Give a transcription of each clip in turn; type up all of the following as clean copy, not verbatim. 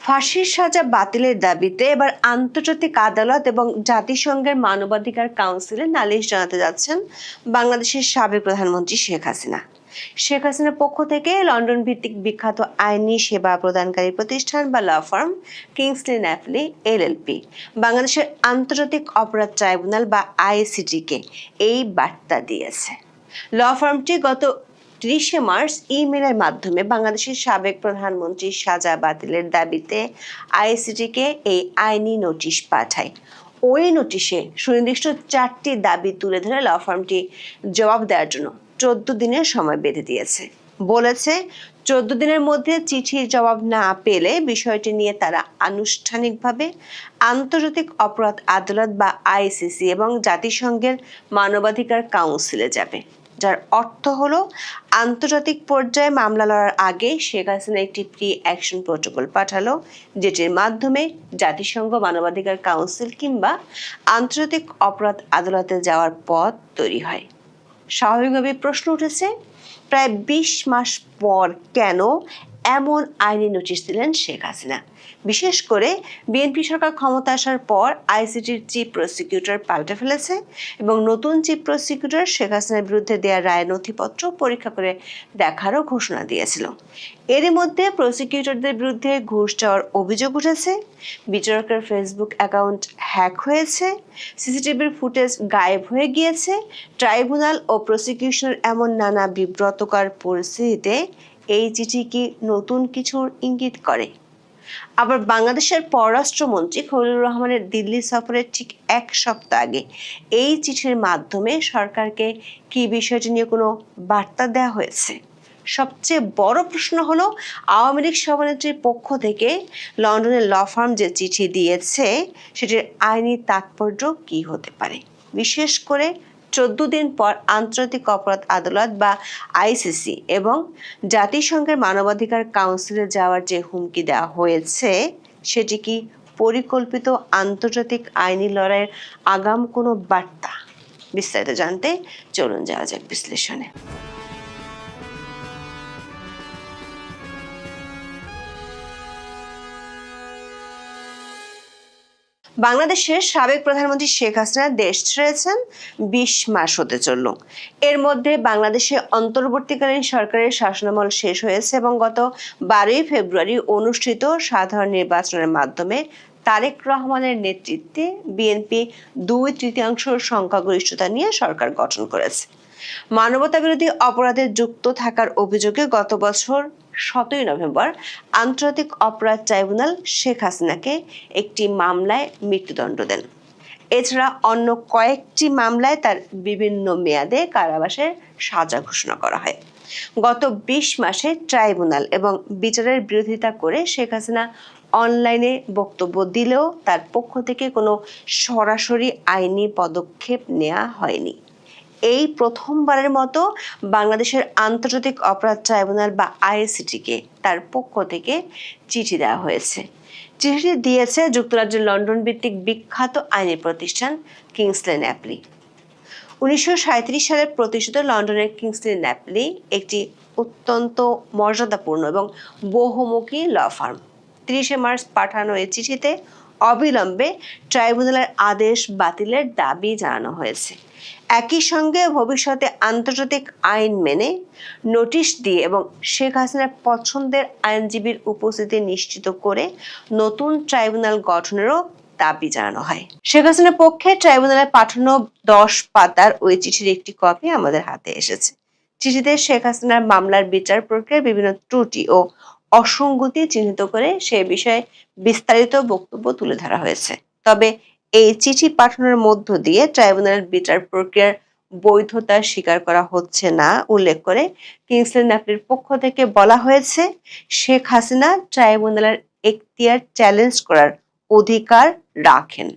ফাঁসির সাজা বাতিলের দাবিতে এবার আন্তর্জাতিক আদালত এবং জাতিসংঘের মানবাধিকার কাউন্সিলে নালিশ জানাতে যাচ্ছেন বাংলাদেশের সাবেক প্রধানমন্ত্রী শেখ হাসিনা। শেখ হাসিনার পক্ষ থেকে লন্ডন ভিত্তিক বিখ্যাত আইনি সেবা প্রদানকারী প্রতিষ্ঠান বা ল ফার্ম কিংসলি ন্যাপলি এলএলপি বাংলাদেশের আন্তর্জাতিক অপরাধ ট্রাইব্যুনাল বা আইসিটিকে এই বার্তা দিয়েছে। ল ফার্মটি গত 30 মার্চ ইমেলের মাধ্যমে বাংলাদেশের সাবেক প্রধানমন্ত্রীর সাজা বাতিলের দাবিতে আইসিটিকে এই আইনি নোটিশ পাঠায়। ওই নোটিশে সুনির্দিষ্ট 4টি দাবি তুলে ধরে ল ফার্মটি জবাব দেওয়ার জন্য 14 দিনের সময় বেঁধে দিয়েছে। বলেছে 14 দিনের মধ্যে চিঠির জবাব না পেলে বিষয়টি নিয়ে তারা আনুষ্ঠানিকভাবে আন্তর্জাতিক অপরাধ আদালত বা আইসিসি এবং জাতিসংঘের মানবাধিকার কাউন্সিলে যাবে, যার অর্থ হলো আন্তর্জাতিক পর্যায়ে মামলা লড়ার আগে শেখ হাসিনা একটি প্রি অ্যাকশন প্রোটোকল পাঠালো, যেটির মাধ্যমে জাতিসংঘ মানবাধিকার কাউন্সিল কিংবা আন্তর্জাতিক অপরাধ আদালতে যাওয়ার পথ তৈরি হয়। স্বাভাবিকভাবে প্রশ্ন উঠেছে, প্রায় 20 মাস পর কেন এমন আইনি নোটিশ দিলেন শেখ হাসিনা? বিশেষ করে বিএনপি সরকার ক্ষমতা আসার পর আইসিটির চিফ প্রসিকিউটর পাল্টে ফেলেছে এবং নতুন চিফ প্রসিকিউটর শেখ হাসিনার বিরুদ্ধে দেওয়া রায় নথিপত্র পরীক্ষা করে দেখারও ঘোষণা দিয়েছিল। এরই মধ্যে প্রসিকিউটরদের বিরুদ্ধে ঘুষ চাওয়ার অভিযোগ উঠেছে, বিচারকের ফেসবুক অ্যাকাউন্ট হ্যাক হয়েছে, সিসিটিভির ফুটেজ গায়েব হয়ে গিয়েছে। ট্রাইব্যুনাল ও প্রসিকিউশনের এমন নানা বিব্রতকর পরিস্থিতিতে এই চিঠি কি নতুন কিছুর ইঙ্গিত করে? আবার বাংলাদেশের পররাষ্ট্রমন্ত্রী খলিলুর রহমানের দিল্লি সফরের ঠিক 1 সপ্তাহ আগে এই চিঠির মাধ্যমে সরকারকে কি বিষয়টি নিয়ে কোনো বার্তা দেওয়া হয়েছে? সবচেয়ে বড় প্রশ্ন হলো, আওয়ামী লীগ সভানেত্রীর পক্ষ থেকে লন্ডনের ল ফার্ম যে চিঠি দিয়েছে সেটির আইনি তাৎপর্য কি হতে পারে? বিশেষ করে 14 দিন পর আন্তর্জাতিক অপরাধ আদালত বা আইসিসি এবং জাতিসংঘের মানবাধিকার কাউন্সিলে যাওয়ার যে হুমকি দেওয়া হয়েছে সেটি কি পরিকল্পিত আন্তর্জাতিক আইনি লড়াইয়ের আগাম কোনো বার্তা? বিস্তারিত জানতে চলুন যাওয়া যাক বিশ্লেষণে। বাংলাদেশের সাবেক প্রধানমন্ত্রী শেখ হাসিনা দেশ ছেড়েছেন 20 মাস হতে চলল। এর মধ্যে বাংলাদেশে অন্তর্বর্তীকালীন সরকারের শাসনামল শেষ হয়েছে এবং গত 12 ফেব্রুয়ারি অনুষ্ঠিত সাধারণ নির্বাচনের মাধ্যমে তারেক রহমানের নেতৃত্বে বিএনপি 2/3 সংখ্যাগরিষ্ঠতা নিয়ে সরকার গঠন করেছে। মানবতাবিরোধী অপরাধে যুক্ত থাকার অভিযোগে গত বছর 17 নভেম্বর আন্তর্জাতিক অপরাধ ট্রাইব্যুনাল শেখ হাসিনাকে একটি মামলায় মৃত্যুদণ্ড দেন। এছাড়া অন্য কয়েকটি মামলায় তার বিভিন্ন মেয়াদে কারাবাসের সাজা ঘোষণা করা হয়। গত 20 মাসে ট্রাইব্যুনাল এবং বিচারের বিরোধিতা করে শেখ হাসিনা অনলাইনে বক্তব্য দিলেও তার পক্ষ থেকে কোনো সরাসরি আইনি পদক্ষেপ নেওয়া হয়নি। এই প্রথমবারের মতো বাংলাদেশের আন্তর্জাতিক অপরাধ ট্রাইব্যুনাল বা আইসিটিকে তার পক্ষ থেকে চিঠি দেওয়া হয়েছে। চিঠিটি দিয়েছে যুক্তরাজ্যের লন্ডন ভিত্তিক বিখ্যাত আইনি প্রতিষ্ঠান কিংসলি ন্যাপলি। 1937 সালে প্রতিষ্ঠিত লন্ডনের কিংসলি ন্যাপলি একটি অত্যন্ত মর্যাদাপূর্ণ এবং বহুমুখী ল ফার্ম। 30 মার্চ পাঠানো এই চিঠিতে অবিলম্বে ট্রাইব্যুনালের আদেশ বাতিলের দাবি জানানো হয়েছে। একই সঙ্গে ভবিষ্যতে আন্তর্জাতিক আইন মেনে নোটিশ দিয়ে এবং শেখ হাসিনার পছন্দের আইনজীবীর উপস্থিতি নিশ্চিত করে নতুন ট্রাইব্যুনাল গঠনেরও দাবি জানানো হয়। শেখ হাসিনার পক্ষে ট্রাইব্যুনালে পাঠানো 10 পাতার ওই চিঠির একটি কপি আমাদের হাতে এসেছে। চিঠিতে শেখ হাসিনার মামলার বিচার প্রক্রিয়ার বিভিন্ন ত্রুটি ও অসঙ্গতি চিহ্নিত করে সে বিষয়ে বিস্তারিত বক্তব্য তুলে ধরা হয়েছে। তবে এই চিঠি পাঠানোর মধ্য দিয়ে ট্রাইব্যুনালের বিচার প্রক্রিয়ার বৈধতা স্বীকার করা হচ্ছে না উল্লেখ করে কিংসলি ন্যাপলির পক্ষ থেকে বলা হয়েছে, শেখ হাসিনা ট্রাইব্যুনালের এখতিয়ার চ্যালেঞ্জ করার অধিকার রাখেন।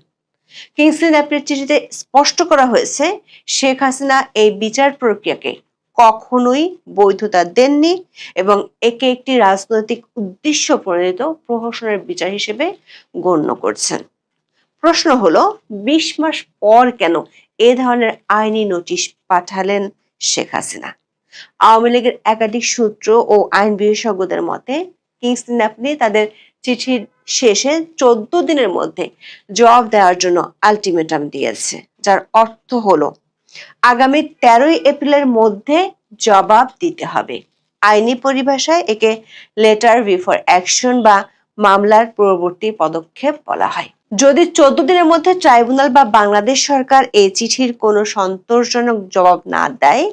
কিংসলি ন্যাপলির চিঠিতে স্পষ্ট করা হয়েছে, শেখ হাসিনা এই বিচার প্রক্রিয়াকে কখনোই বৈধতা দেননি এবং একে একটি রাজনৈতিক উদ্দেশ্য প্রণোদিত প্রহসনের বিচার হিসেবে গণ্য করছেন। প্রশ্ন হলো, 20 মাস পর কেন এ ধরনের আইনি নোটিশ পাঠালেন শেখ হাসিনা? আওয়ামী লীগের একাধিক সূত্র ও আইন বিশেষজ্ঞদের মতে কিংসলি ন্যাপলি তাদের চিঠির শেষে 14 দিনের মধ্যে জবাব দেওয়ার জন্য আলটিমেটাম দিয়েছে, যার অর্থ হলো আগামী 13 এপ্রিলের মধ্যে জবাব দিতে হবে। আইনি পরিভাষায় একে লেটার বিফোর অ্যাকশন বা মামলার পরবর্তী পদক্ষেপ বলা হয়। যদি 14 দিনের মধ্যে ট্রাইব্যুনাল বা বাংলাদেশ সরকার এই চিঠির কোনো সন্তোষজনক জবাব না দেয়,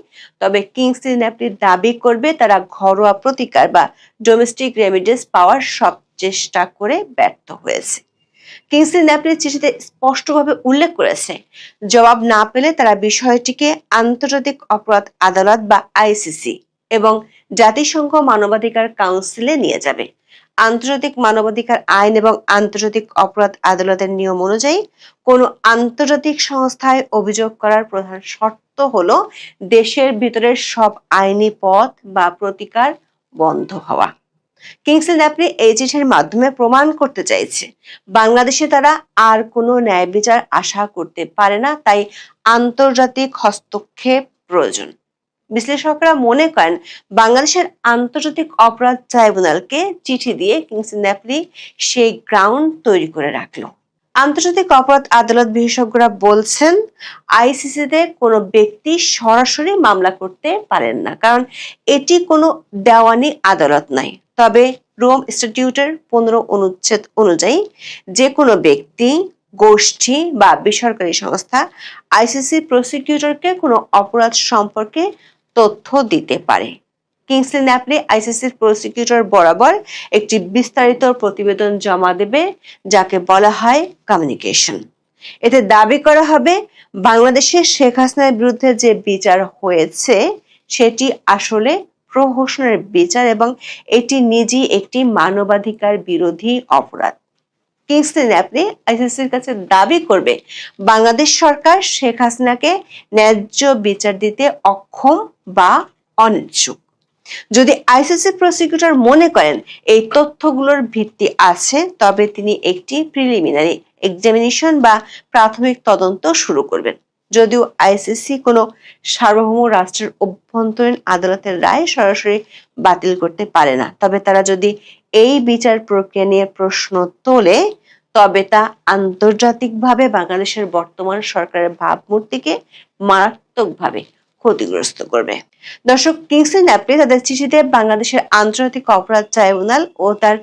তবে কিংসলি ন্যাপলি দাবি করবে তারা ঘরোয়া প্রতিকার বা ডোমেস্টিক রেমিডিস পাওয়ার সব চেষ্টা করে ব্যর্থ হয়েছে। কিংসলি ন্যাপলি চিঠিতে স্পষ্টভাবে উল্লেখ করেছে, জবাব না পেলে তারা বিষয়টিকে আন্তর্জাতিক অপরাধ আদালত বা আইসিসি এবং জাতিসংঘ মানবাধিকার কাউন্সিলে নিয়ে যাবে। আন্তর্জাতিক মানবাধিকার আইন এবং আন্তর্জাতিক অপরাধ আদালতের নিয়ম অনুযায়ী কোনো আন্তর্জাতিক সংস্থায় অভিযোগ করার প্রধান শর্ত হলো দেশের ভিতরের সব আইনি পথ বা প্রতিকার বন্ধ হওয়া। কিংসলি ন্যাপলি এই চিঠির মাধ্যমে প্রমাণ করতে চাইছে বাংলাদেশে তারা আর কোনো ন্যায় বিচার আশা করতে পারে না, তাই আন্তর্জাতিক হস্তক্ষেপ প্রয়োজন। বিশ্লেষকরা মনে করেন বাংলাদেশের আন্তর্জাতিক অপরাধ ট্রাইব্যুনালকে চিঠি দিয়ে কিংসলি ন্যাপলি সেই গ্রাউন্ড তৈরি করে রাখলো। আন্তর্জাতিক অপরাধ আদালত বিশেষজ্ঞরা বলছেন আইসিসিতে কোনো ব্যক্তি সরাসরি মামলা করতে পারেন না, কারণ এটি কোনো দেওয়ানি আদালত নয়। তবে রোম স্ট্যাটিউটের 15 অনুচ্ছেদ অনুযায়ী যে কোনো ব্যক্তি, গোষ্ঠী বা বেসরকারি সংস্থা আইসিসি প্রসিকিউটরকে কোনো অপরাধ সম্পর্কে তথ্য দিতে পারে। কিংসলি ন্যাপলি আইসিসির প্রসিকিউটর বরাবর একটি বিস্তারিত প্রতিবেদন জমা দেবে, যাকে বলা হয় কমিউনিকেশন। এতে দাবি করা হবে বাংলাদেশের শেখ হাসিনার বিরুদ্ধে যে বিচার হয়েছে সেটি আসলে প্রহসনের বিচার এবং এটি নিজেই একটি মানবাধিকার বিরোধী অপরাধ। কিংসলি ন্যাপলি আইসিসির কাছে দাবি করবে বাংলাদেশ সরকার শেখ হাসিনাকে ন্যায্য বিচার দিতে অক্ষম বা অনিচ্ছুক। যদি আইসিসি প্রসিকিউটর মনে করেন এই তথ্যগুলোর ভিত্তি আছে, তবে তিনি একটি প্রিলিমিনারি এক্সামিনেশন বা প্রাথমিক তদন্ত শুরু করবেন। যদিও আইসিসি কোনো সার্বভৌম রাষ্ট্রের অভ্যন্তরীণ আদালতের রায় সরাসরি বাতিল করতে পারে না, তবে তারা যদি এই বিচার প্রক্রিয়া নিয়ে প্রশ্ন তোলে, তবে তা আন্তর্জাতিকভাবে বাংলাদেশের বর্তমান সরকারের ভাবমূর্তিকে মারাত্মকভাবে ক্ষতিগ্রস্ত করবে। দর্শক, কিংসলি ন্যাপলি তাদের চিঠিতে বাংলাদেশের আন্তর্জাতিক অপরাধ ট্রাইব্যুনাল ও তার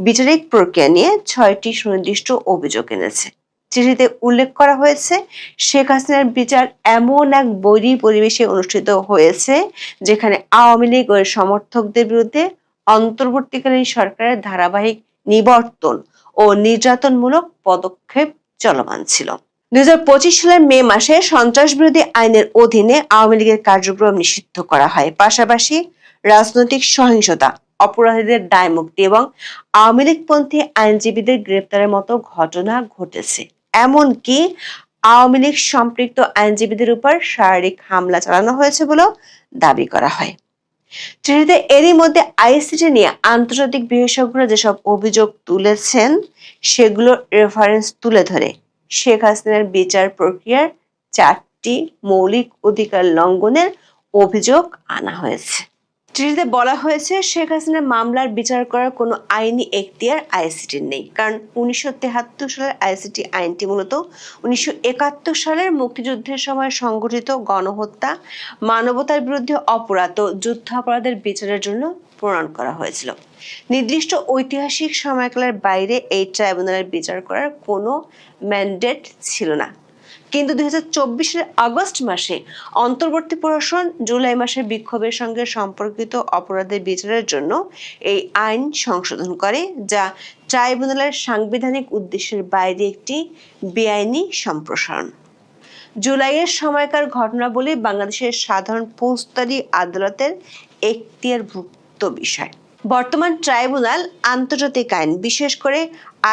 বিচারিক প্রক্রিয়া নিয়ে 6টি সুনির্দিষ্ট অভিযোগ এনেছে। চিঠিতে উল্লেখ করা হয়েছে শেখ হাসিনার বিচার এমন এক বৈরী পরিবেশে অনুষ্ঠিত হয়েছে যেখানে আওয়ামী লীগ ও সমর্থকদের বিরুদ্ধে অন্তর্বর্তীকালীন সরকারের ধারাবাহিক নিবর্তন ও নির্যাতনমূলক পদক্ষেপ চলমান ছিল। 2025 সালের মে মাসে সন্ত্রাস বিরোধী আইনের অধীনে আওয়ামী লীগের কার্যক্রম নিষিদ্ধ করা হয়। পাশাপাশি রাজনৈতিক সহিংসতা, অপরাধীদের দায়মুক্তি এবং আওয়ামী লীগপন্থী আইনজীবীদের গ্রেপ্তারের মতো ঘটনা ঘটেছে। এমনকি আওয়ামী লীগ সম্পৃক্ত আইনজীবীদের উপর শারীরিক হামলা চালানো হয়েছে বলেও দাবি করা হয়। চিঠিতে এরই মধ্যে আইসিটি নিয়ে আন্তর্জাতিক বিশেষজ্ঞরা যেসব অভিযোগ তুলেছেন সেগুলোর রেফারেন্স তুলে ধরে শেখ হাসিনার বিচার প্রক্রিয়ার 4টি মৌলিক অধিকার লঙ্ঘনের অভিযোগ আনা হয়েছে। চিঠিতে বলা হয়েছে শেখ হাসিনার মামলার বিচার করার কোনো আইনি এখতিয়ার আইসিটির নেই, কারণ 1973 সালের আইসিটি আইনটি মূলত 1971 সালের মুক্তিযুদ্ধের সময় সংঘটিত গণহত্যা, মানবতার বিরুদ্ধে অপরাধ ও যুদ্ধাপরাধের বিচারের জন্য প্রণয়ন করা হয়েছিল। নির্দিষ্ট ঐতিহাসিক সময়কালের বাইরে এই ট্রাইব্যুনালের বিচার করার কোনো ম্যান্ডেট ছিল না। কিন্তু 2024 সালের আগস্ট মাসে অন্তর্বর্তী প্রশাসন জুলাই মাসের বিক্ষোভের সঙ্গে সম্পর্কিত অপরাধের বিচারের জন্য এই আইন সংশোধন করে, যা ট্রাইব্যুনালের সাংবিধানিক উদ্দেশ্যের বাইরে একটি বেআইনি সম্প্রসারণ। জুলাইয়ের সময়কার ঘটনাবলী বাংলাদেশের সাধারণ ফৌজদারি আদালতের এখতিয়ারভুক্ত বিষয়। বর্তমান ট্রাইব্যুনাল আন্তর্জাতিক আইন, বিশেষ করে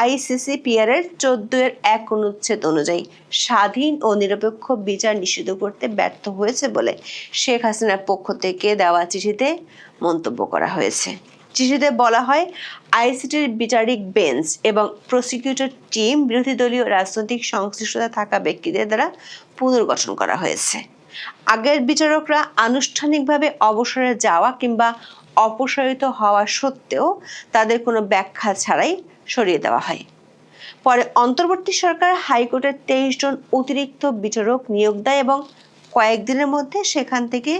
আইসিসিপিআর এর 14-1 অনুচ্ছেদ অনুযায়ী স্বাধীন ও নিরপেক্ষ বিচার নিশ্চিত করতে ব্যর্থ হয়েছে বলে শেখ হাসিনার পক্ষ থেকে দেওয়া চিঠিতে মন্তব্য করা হয়েছে। চিঠিতে বলা হয় আইসিটির বিচারিক বেঞ্চ এবং প্রসিকিউটর টিম বিরোধী দলীয় রাজনৈতিক সংশ্লিষ্টতা থাকা ব্যক্তিদের দ্বারা পুনর্গঠন করা হয়েছে। আগের বিচারকরা আনুষ্ঠানিকভাবে অবসরে যাওয়া কিংবা অপসারিত হওয়া সত্ত্বেও তাদের কোনো ব্যাখ্যা ছাড়াই সরিয়ে দেওয়া হয়। পরে অন্তর্বর্তী সরকার হাইকোর্টের 23 জন অতিরিক্ত বিচারক নিয়োগ দেয় এবং কয়েকদিনের মধ্যে সেখান থেকে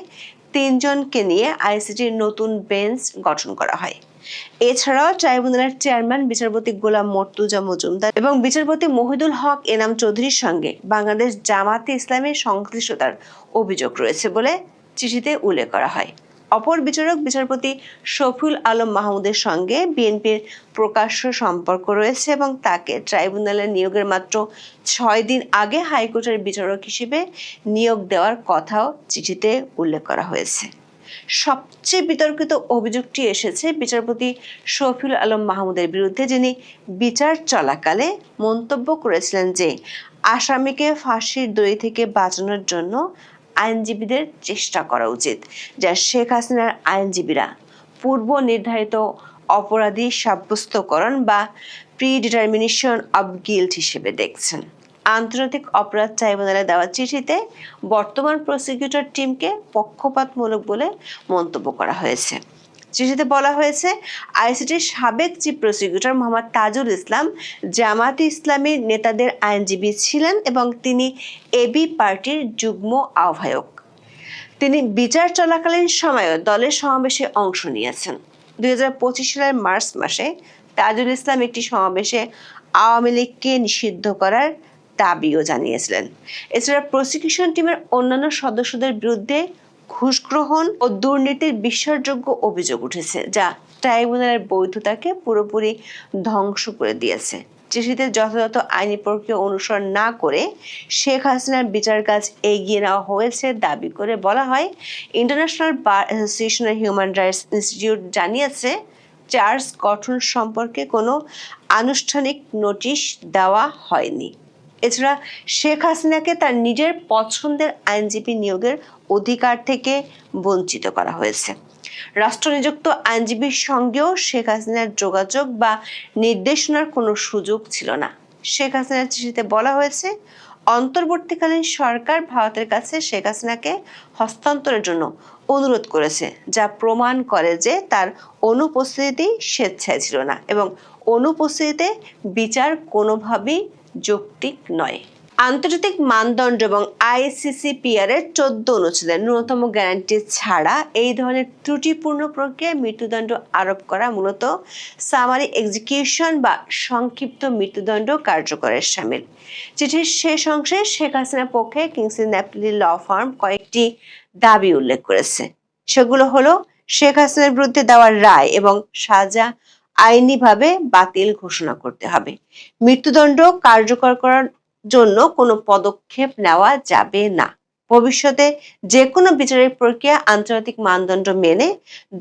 3 জনকে নিয়ে আইসিটির নতুন বেঞ্চ গঠন করা হয়। এছাড়াও ট্রাইব্যুনালের চেয়ারম্যান বিচারপতি গোলাম মর্তুজা মজুমদার এবং বিচারপতি মহিদুল হক এনাম চৌধুরীর সঙ্গে বাংলাদেশ জামাতে ইসলামের সংশ্লিষ্টতার অভিযোগ রয়েছে বলে চিঠিতে উল্লেখ করা হয়। অপর বিচারক বিচারপতি শফিউল আলম মাহমুদের সঙ্গে বিএনপির প্রকাশ্য সম্পর্ক রয়েছে এবং তাকে ট্রাইব্যুনালে নিয়োগের মাত্র 6 দিন আগে হাইকোর্টের বিচারক হিসেবে নিয়োগ দেওয়ার কথাও চিঠিতে উল্লেখ করা হয়েছে। সবচেয়ে বিতর্কিত অভিযোগটি এসেছে বিচারপতি শফিউল আলম মাহমুদের বিরুদ্ধে, যিনি বিচার চলাকালে মন্তব্য করেছিলেন যে আসামিকে ফাঁসির দড়ি থেকে বাঁচানোর জন্য আইনজীবীদের চেষ্টা করা উচিত, যা শেখ হাসিনার আইনজীবীরা পূর্ব নির্ধারিত অপরাধী সাব্যস্তকরণ বা প্রিডিটারমিনেশন অব গিল্ট হিসেবে দেখছেন। আন্তর্জাতিক অপরাধ ট্রাইব্যুনালে দেওয়া চিঠিতে বর্তমান প্রসিকিউটর টিমকে পক্ষপাতমূলক বলে মন্তব্য করা হয়েছে। চিঠিতে বলা হয়েছে, আইসিটির সাবেক চিফ প্রসিকিউটর মোহাম্মদ তাজুল ইসলাম জামাতে ইসলামীর নেতাদের আইনজীবী ছিলেন এবং তিনি এবি পার্টির যুগ্ম আহ্বায়ক। তিনি বিচার চলাকালীন সময়েও দলের সমাবেশে অংশ নিয়েছেন। 2025 সালের মার্চ মাসে তাজুল ইসলাম একটি সমাবেশে আওয়ামী লীগকে নিষিদ্ধ করার দাবিও জানিয়েছিলেন। এছাড়া প্রসিকিউশন টিমের অন্যান্য সদস্যদের বিরুদ্ধে ঘুষ গ্রহণ ও দুর্নীতির বিশ্বাসযোগ্য অভিযোগ উঠেছে, যা ট্রাইব্যুনালের বৈধতাকে পুরোপুরি ধ্বংস করে দিয়েছে। চিঠিতে যথাযথ আইনি প্রক্রিয়া অনুসরণ না করে শেখ হাসিনার বিচার কাজ এগিয়ে নেওয়া হয়েছে দাবি করে বলা হয়, ইন্টারন্যাশনাল বার অ্যাসোসিয়েশনের হিউম্যান রাইটস ইনস্টিটিউট জানিয়েছে চার্জ গঠন সম্পর্কে কোনো আনুষ্ঠানিক নোটিশ দেওয়া হয়নি। এছাড়া শেখ হাসিনাকে তার নিজের পছন্দের আইনজীবী নিয়োগের অধিকার থেকে বঞ্চিত করা হয়েছে। রাষ্ট্রনিযুক্ত আইনজীবীর সঙ্গেও শেখ হাসিনার যোগাযোগ বা নির্দেশনার কোনো সুযোগ ছিল না। শেখ হাসিনার চিঠিতে বলা হয়েছে, অন্তর্বর্তীকালীন সরকার ভারতের কাছে শেখ হাসিনাকে হস্তান্তরের জন্য অনুরোধ করেছে, যা প্রমাণ করে যে তার অনুপস্থিতি স্বেচ্ছায় ছিল না এবং অনুপস্থিতিতে বিচার কোনোভাবেই যৌক্তিক নয়। আন্তর্জাতিক মানদণ্ড এবং আইসিসিপিআর এর 14 অনুচ্ছেদের ন্যূনতম গ্যারান্টি ছাড়া এই ধরনের ত্রুটিপূর্ণ প্রক্রিয়ায় মৃত্যুদণ্ড আরোপ করা মূলত সামারি এক্সিকিউশন বা সংক্ষিপ্ত মৃত্যুদণ্ড কার্যকরের শামিল। চিঠির শেষ অংশে শেখ হাসিনার পক্ষে কিংসলি ন্যাপলি ল ফার্ম কয়েকটি দাবি উল্লেখ করেছে। সেগুলো হলো শেখ হাসিনার বিরুদ্ধে দেওয়া রায় এবং সাজা আইনিভাবে বাতিল ঘোষণা করতে হবে। মৃত্যুদণ্ড কার্যকর করার জন্য কোনো পদক্ষেপ নেওয়া যাবে না। ভবিষ্যতে যে কোনো বিচারের প্রক্রিয়া আন্তর্জাতিক মানদণ্ড মেনে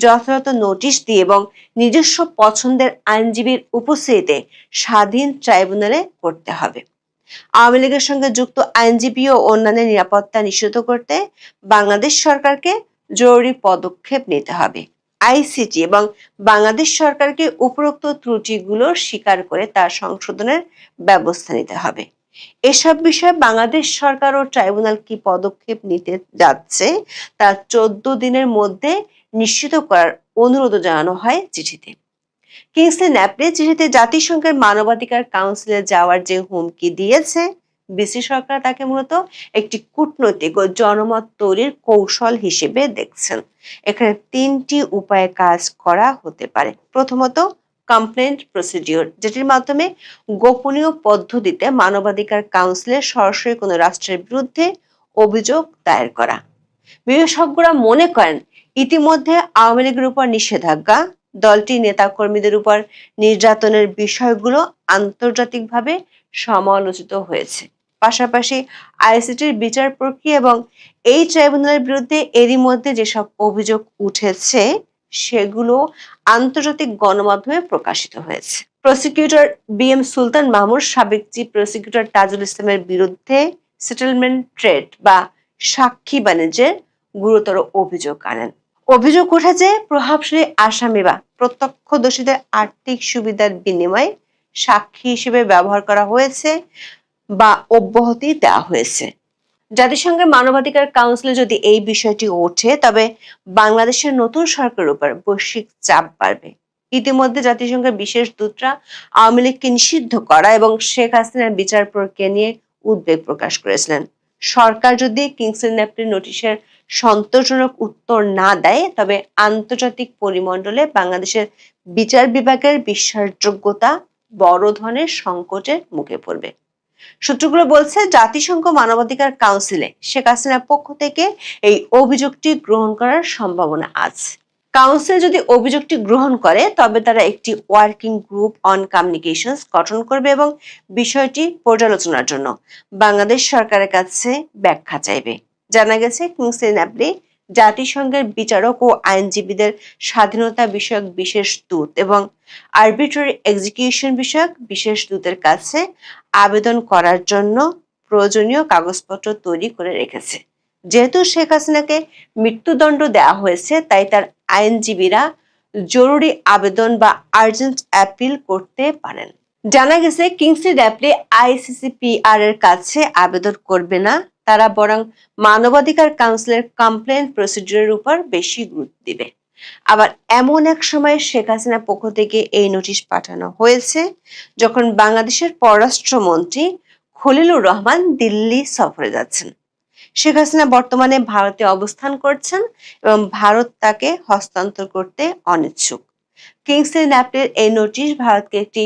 যথাযথ নোটিশ দিয়ে এবং নিজস্ব পছন্দের আইনজীবীর উপস্থিতিতে স্বাধীন ট্রাইব্যুনালে করতে হবে। আওয়ামী লীগের সঙ্গে যুক্ত আইনজীবী ও অন্যান্য নিরাপত্তা নিশ্চিত করতে বাংলাদেশ সরকারকে জরুরি পদক্ষেপ নিতে হবে। আইসিটি এবং বাংলাদেশ সরকারকে উপরোক্ত ত্রুটিগুলো স্বীকার করে তার সংশোধনের ব্যবস্থা নিতে হবে। এসব বিষয়ে বাংলাদেশ সরকার ও ট্রাইব্যুনাল কি পদক্ষেপ নিতে যাচ্ছে তা 14 দিনের মধ্যে নিশ্চিত করার অনুরোধ জানানো হয় চিঠিতে। কিংসলি ন্যাপলি চিঠিতে জাতিসংঘের মানবাধিকার কাউন্সিলে যাওয়ার যে হুমকি দিয়েছে, বিসি সরকার তাকে মূলত একটি কূটনৈতিক ও জনমত তৈরির কৌশল হিসেবে দেখছেন। এখানে 3টি উপায়ে কাজ করা হতে পারে। প্রথমত, কমপ্লেন্ট প্রসিডিওর, যেটির মাধ্যমে গোপনীয় পদ্ধতিতে মানবাধিকার কাউন্সিলে সরাসরি কোনো রাষ্ট্রের বিরুদ্ধে অভিযোগ দায়ের করা। বিশেষজ্ঞরা মনে করেন, ইতিমধ্যে আওয়ামী লীগের উপর নিষেধাজ্ঞা, দলটির নেতাকর্মীদের উপর নির্যাতনের বিষয়গুলো আন্তর্জাতিকভাবে সমালোচিত হয়েছে। পাশাপাশি আইসিটির বিচার প্রক্রিয়া এবং এই ট্রাইব্যুনালের বিরুদ্ধে এরই মধ্যে যেসব অভিযোগ উঠেছে সেগুলো আন্তর্জাতিক গণমাধ্যমে প্রকাশিত হয়েছে। প্রসিকিউটর বিএম সুলতান মাহমুদ সাবেক চিফ প্রসিকিউটর তাজুল ইসলামের বিরুদ্ধে সেটেলমেন্ট ট্রেড বা সাক্ষী বাণিজ্যের গুরুতর অভিযোগ আনেন। অভিযোগ উঠেছে প্রভাবশালী আসামি বা প্রত্যক্ষদর্শীদের আর্থিক সুবিধার বিনিময়ে সাক্ষী হিসেবে ব্যবহার করা হয়েছে বা অব্যাহতি দেওয়া হয়েছে। জাতিসংঘের মানবাধিকার কাউন্সিলে যদি এই বিষয়টি ওঠে, তবে বাংলাদেশের নতুন সরকারের উপর বৈশ্বিক চাপ বাড়বে। ইতিমধ্যে জাতিসংঘের বিশেষ দূতরা আওয়ামী লীগকে নিষিদ্ধ করা এবং শেখ হাসিনার বিচার প্রক্রিয়া নিয়ে উদ্বেগ প্রকাশ করেছিলেন। সরকার যদি কিংসলি ন্যাপলির নোটিশের সন্তোষজনক উত্তর না দেয়, তবে আন্তর্জাতিক পরিমণ্ডলে বাংলাদেশের বিচার বিভাগের বিশ্বাসযোগ্যতা বড় ধরনের সংকটের মুখে পড়বে। সূত্রগুলো বলছে, জাতিসংঘ মানবাধিকার কাউন্সিলে শেখ হাসিনার পক্ষ থেকে এই অভিযোগটি গ্রহণ করার সম্ভাবনা আছে। কাউন্সিল যদি অভিযোগটি গ্রহণ করে, তবে তারা একটি ওয়ার্কিং গ্রুপ অন কমিউনিকেশনস গঠন করবে এবং বিষয়টি পর্যালোচনার জন্য বাংলাদেশ সরকারের কাছে ব্যাখ্যা চাইবে। জানা গেছে, কিংসলি ন্যাপলি জাতিসংঘের বিচারক ও আইনজীবীদের স্বাধীনতা বিষয়ক বিশেষ দূত এবং আরবিট্রারি এক্সিকিউশন বিষয়ক বিশেষ দূতের কাছে আবেদন করার জন্য প্রয়োজনীয় কাগজপত্র তৈরি করে রেখেছে। যেহেতু শেখ হাসিনাকে মৃত্যুদণ্ড দেওয়া হয়েছে, তাই তার আইনজীবীরা জরুরি আবেদন বা আর্জেন্ট অ্যাপিল করতে পারেন। জানা গেছে, কিংসলি ন্যাপলি আইসিসিপিআর এর কাছে আবেদন করবে না, তারা বরং মানবাধিকার কাউন্সিলের কমপ্লেইন্ট প্রসিডিউরের উপর বেশি গুরুত্ব দিবে। আবার এমন এক সময় শেখ হাসিনার পক্ষ থেকে এই নোটিশ পাঠানো হয়েছে যখন বাংলাদেশের পররাষ্ট্রমন্ত্রী খলিলুর রহমান দিল্লি সফরে যাচ্ছেন। শেখ হাসিনা বর্তমানে ভারতে অবস্থান করছেন এবং ভারত তাকে হস্তান্তর করতে অনিচ্ছুক। কিংসলি ন্যাপলির এই নোটিশ ভারতকে একটি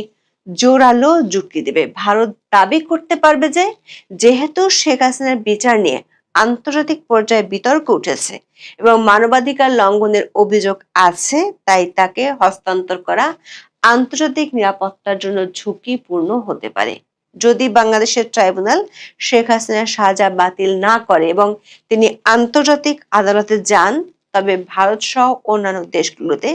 জোরালো যুক্তি দেবে। ভারত দাবি করতে পারবে যে, যেহেতু শেখ হাসিনার বিচার নিয়ে আন্তর্জাতিক পর্যায়ে বিতর্ক উঠেছে এবং মানবাধিকার লঙ্ঘনের অভিযোগ আছে, তাই তাকে হস্তান্তর করা আন্তর্জাতিক নিরাপত্তার জন্য ঝুঁকিপূর্ণ হতে পারে। যদি বাংলাদেশের ট্রাইব্যুনাল শেখ হাসিনার সাজা বাতিল না করে এবং তিনি আন্তর্জাতিক আদালতে যান, তবে ভারত সহ অন্যান্য দেশগুলোতে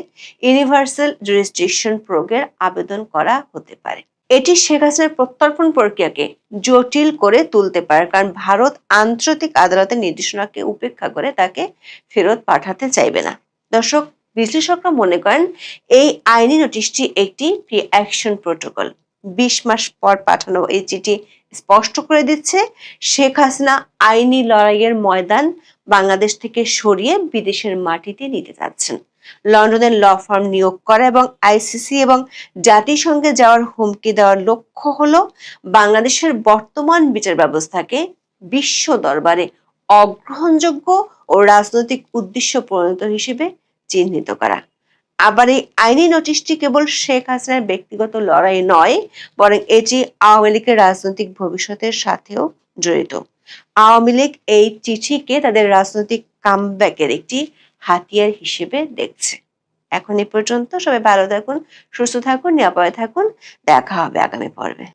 ইউনিভার্সাল জুরিসডিকশন প্রয়োগের আবেদন করা হতে পারে। এটি শেখ হাসিনার প্রত্যর্পণ প্রক্রিয়াকে জটিল করে তুলতে পারে, কারণ ভারত আন্তর্জাতিক আদালতের নির্দেশনাকে উপেক্ষা করে তাকে ফেরত পাঠাতে চাইবে না। দর্শক, বিশ্লেষকরা মনে করেন এই আইনি নোটিশটি একটি প্রি অ্যাকশন প্রোটোকল। 20 মাস পর পাঠানো এই চিঠি স্পষ্ট করে দিচ্ছে, শেখ হাসিনা আইনি লড়াইয়ের ময়দান বাংলাদেশ থেকে সরিয়ে বিদেশের মাটিতে নিতে যাচ্ছেন। লন্ডনের ল ফার্ম নিয়োগ করা এবং আইসিসি এবং জাতিসংঘে যাওয়ার হুমকি দেওয়ার লক্ষ্য হলো বাংলাদেশের বর্তমান বিচার ব্যবস্থাকে বিশ্ব দরবারে অগ্রহণযোগ্য ও রাজনৈতিক উদ্দেশ্য প্রণীত হিসেবে চিহ্নিত করা। আবার এই আইনি নোটিশটি কেবল শেখ হাসিনার ব্যক্তিগত লড়াই নয়, বরং এটি আওয়ামী লীগের রাজনৈতিক ভবিষ্যতের সাথেও জড়িত। আওয়ামী লীগ এই চিঠিকে তাদের রাজনৈতিক কামব্যাকের একটি হাতিয়ার হিসেবে দেখছে। এখন এ পর্যন্ত। সবাই ভালো থাকুন, সুস্থ থাকুন, নিরাপদে থাকুন। দেখা হবে আগামী পর্বে।